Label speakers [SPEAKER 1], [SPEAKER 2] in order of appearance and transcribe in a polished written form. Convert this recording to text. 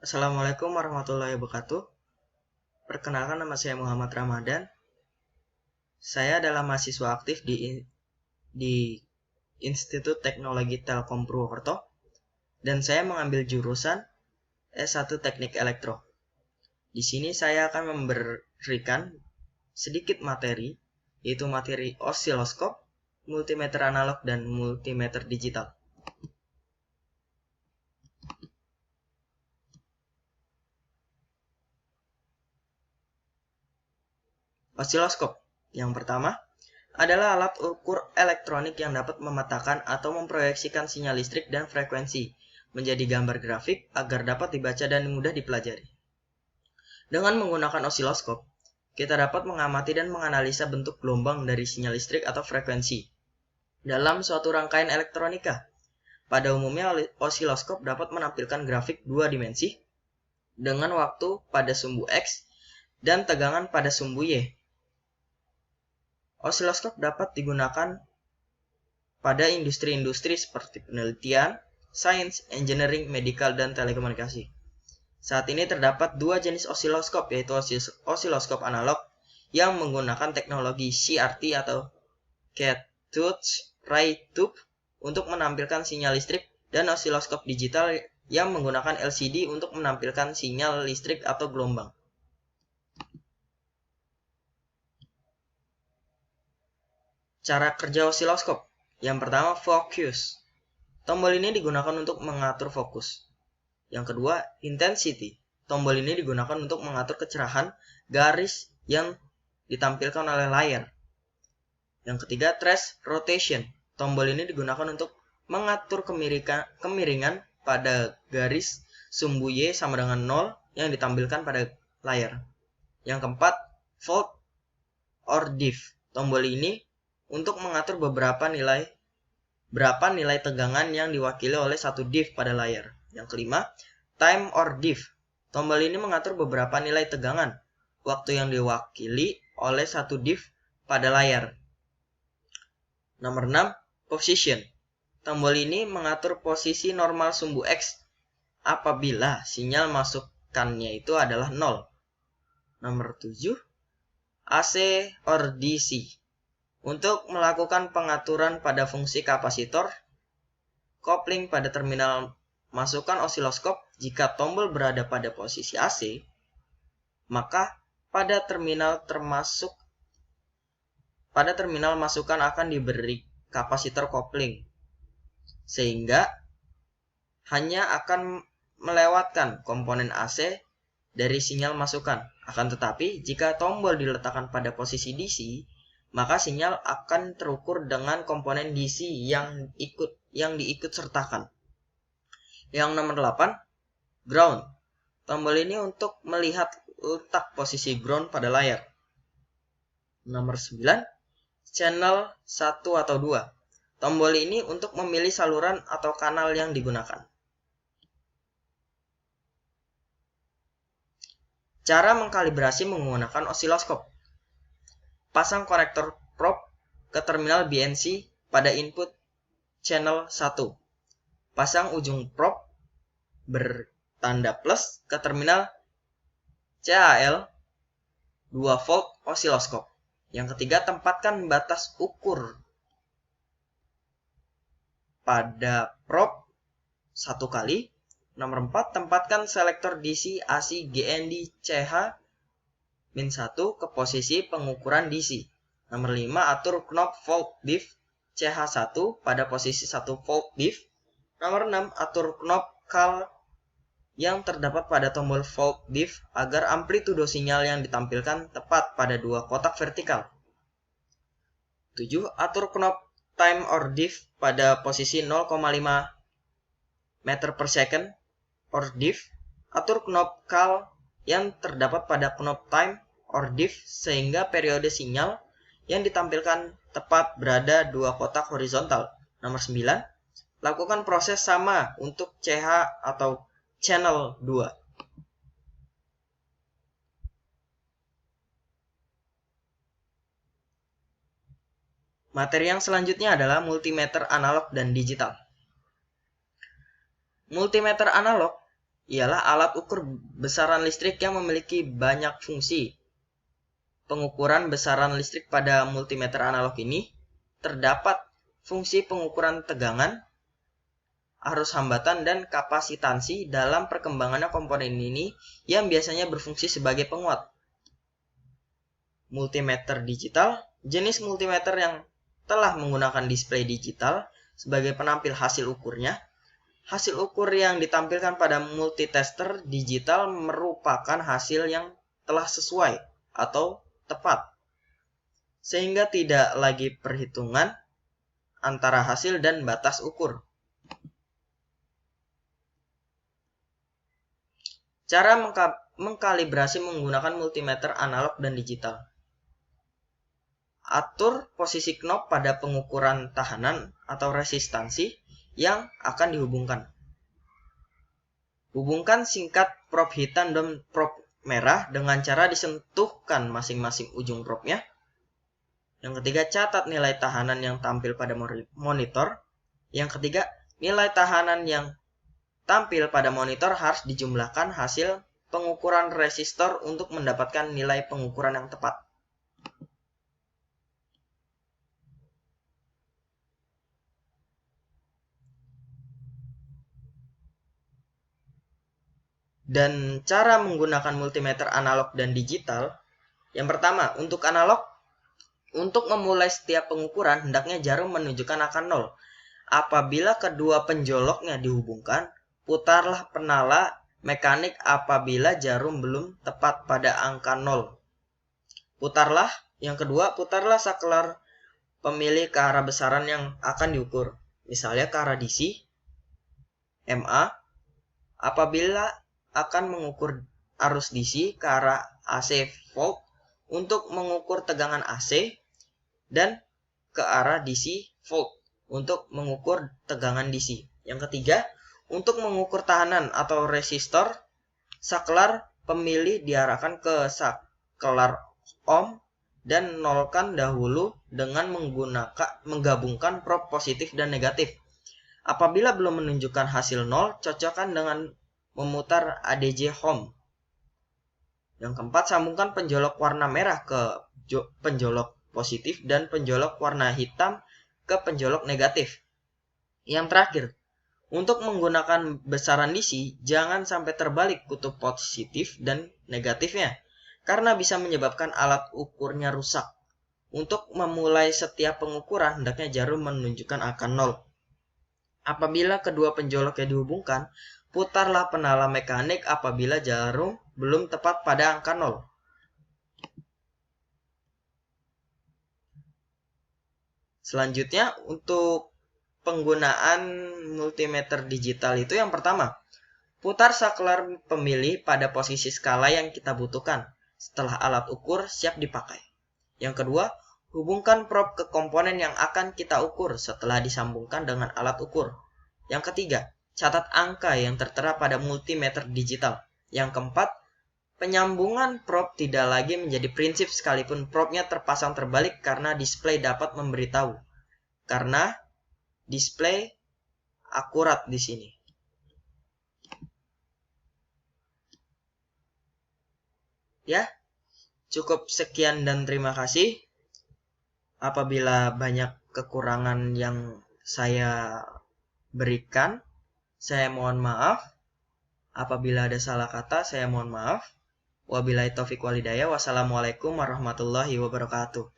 [SPEAKER 1] Assalamualaikum warahmatullahi wabarakatuh. Perkenalkan, nama saya Muhammad Ramadan. Saya adalah mahasiswa aktif di Institut Teknologi Telkom Purwokerto dan saya mengambil jurusan S1 Teknik Elektro. Di sini saya akan memberikan sedikit materi, yaitu materi osiloskop, multimeter analog dan multimeter digital. Osiloskop yang pertama adalah alat ukur elektronik yang dapat memetakan atau memproyeksikan sinyal listrik dan frekuensi menjadi gambar grafik agar dapat dibaca dan mudah dipelajari. Dengan menggunakan osiloskop, kita dapat mengamati dan menganalisa bentuk gelombang dari sinyal listrik atau frekuensi dalam suatu rangkaian elektronika. Pada umumnya, osiloskop dapat menampilkan grafik dua dimensi dengan waktu pada sumbu X dan tegangan pada sumbu Y. Osiloskop dapat digunakan pada industri-industri seperti penelitian, sains, engineering, medical, dan telekomunikasi. Saat ini terdapat dua jenis osiloskop, yaitu osiloskop analog yang menggunakan teknologi CRT atau cathode ray tube untuk menampilkan sinyal listrik, dan osiloskop digital yang menggunakan LCD untuk menampilkan sinyal listrik atau gelombang. Cara kerja osiloskop. Yang pertama, focus. Tombol ini digunakan untuk mengatur fokus. Yang kedua, intensity. Tombol ini digunakan untuk mengatur kecerahan garis yang ditampilkan oleh layar. Yang ketiga, trace rotation. Tombol ini digunakan untuk mengatur kemiringan pada garis sumbu Y sama dengan 0 yang ditampilkan pada layar. Yang keempat, volt or diff. Tombol ini untuk mengatur berapa nilai tegangan yang diwakili oleh satu diff pada layar. Yang kelima, time or diff. Tombol ini mengatur beberapa nilai tegangan waktu yang diwakili oleh satu diff pada layar. Nomor 6, position. Tombol ini mengatur posisi normal sumbu X apabila sinyal masukannya itu adalah 0. Nomor 7, AC or DC. Untuk melakukan pengaturan pada fungsi kapasitor, kopling pada terminal masukan osiloskop, jika tombol berada pada posisi AC, maka pada terminal masukan akan diberi kapasitor kopling, sehingga hanya akan melewatkan komponen AC dari sinyal masukan. Akan tetapi, jika tombol diletakkan pada posisi DC, maka sinyal akan terukur dengan komponen DC yang diikut sertakan. Yang nomor 8, ground. Tombol ini untuk melihat letak posisi ground pada layar. Nomor 9, channel 1 atau 2. Tombol ini untuk memilih saluran atau kanal yang digunakan. Cara mengkalibrasi menggunakan osiloskop. Pasang konektor probe ke terminal BNC pada input channel 1. Pasang ujung probe bertanda plus ke terminal CAL 2 volt osiloskop. Yang ketiga, tempatkan batas ukur pada probe 1 kali. Nomor 4, tempatkan selektor DC AC GND CH -1 ke posisi pengukuran DC. Nomor 5, atur knob volt diff CH1 pada posisi 1 volt diff. Nomor 6, atur knob CAL yang terdapat pada tombol volt diff agar amplitudo sinyal yang ditampilkan tepat pada dua kotak vertikal. 7, atur knob time or diff pada posisi 0,5 meter per second or diff. Atur knob CAL yang terdapat pada knob time or diff sehingga periode sinyal yang ditampilkan tepat berada dua kotak horizontal. Nomor 9, lakukan proses sama untuk CH atau channel 2. Materi yang selanjutnya adalah multimeter analog dan digital. Multimeter analog ialah alat ukur besaran listrik yang memiliki banyak fungsi. Pengukuran besaran listrik pada multimeter analog ini terdapat fungsi pengukuran tegangan, arus hambatan, dan kapasitansi dalam perkembangannya komponen ini yang biasanya berfungsi sebagai penguat. Multimeter digital, jenis multimeter yang telah menggunakan display digital sebagai penampil hasil ukurnya. Hasil ukur yang ditampilkan pada multitester digital merupakan hasil yang telah sesuai atau tepat, sehingga tidak lagi perhitungan antara hasil dan batas ukur. Cara mengkalibrasi menggunakan multimeter analog dan digital. Atur posisi knob pada pengukuran tahanan atau resistansi yang akan dihubungkan. Hubungkan singkat prob hitam dan prob merah dengan cara disentuhkan masing-masing ujung probnya. Yang ketiga, catat nilai tahanan yang tampil pada monitor. Yang ketiga, nilai tahanan yang tampil pada monitor harus dijumlahkan hasil pengukuran resistor untuk mendapatkan nilai pengukuran yang tepat. Dan cara menggunakan multimeter analog dan digital. Yang pertama, untuk analog, untuk memulai setiap pengukuran, hendaknya jarum menunjukkan angka 0. Apabila kedua penjoloknya dihubungkan, putarlah penala mekanik apabila jarum belum tepat pada angka 0. Yang kedua, putarlah saklar pemilih ke arah besaran yang akan diukur. Misalnya ke arah DC, MA, apabila akan mengukur arus DC ke arah AC volt untuk mengukur tegangan AC, dan ke arah DC volt untuk mengukur tegangan DC. Yang ketiga, untuk mengukur tahanan atau resistor, saklar pemilih diarahkan ke saklar ohm dan nolkan dahulu dengan menggabungkan prob positif dan negatif. Apabila belum menunjukkan hasil 0, cocokkan dengan memutar ADC home. Yang keempat, sambungkan penjolok warna merah ke penjolok positif dan penjolok warna hitam ke penjolok negatif. Yang terakhir, untuk menggunakan besaran DC, jangan sampai terbalik kutub positif dan negatifnya, karena bisa menyebabkan alat ukurnya rusak. Untuk memulai setiap pengukuran, hendaknya jarum menunjukkan angka 0. Apabila kedua penjoloknya dihubungkan, putarlah penala mekanik apabila jarum belum tepat pada angka 0. Selanjutnya, untuk penggunaan multimeter digital itu yang pertama, putar saklar pemilih pada posisi skala yang kita butuhkan setelah alat ukur siap dipakai. Yang kedua, hubungkan prob ke komponen yang akan kita ukur setelah disambungkan dengan alat ukur. Yang ketiga, catat angka yang tertera pada multimeter digital. Yang keempat, penyambungan prob tidak lagi menjadi prinsip sekalipun probnya terpasang terbalik karena display dapat memberitahu. Karena display akurat di sini. Ya, cukup sekian dan terima kasih. Apabila banyak kekurangan yang saya berikan, saya mohon maaf. Apabila ada salah kata, saya mohon maaf. Wabillahi taufiq walhidayah. Wassalamualaikum warahmatullahi wabarakatuh.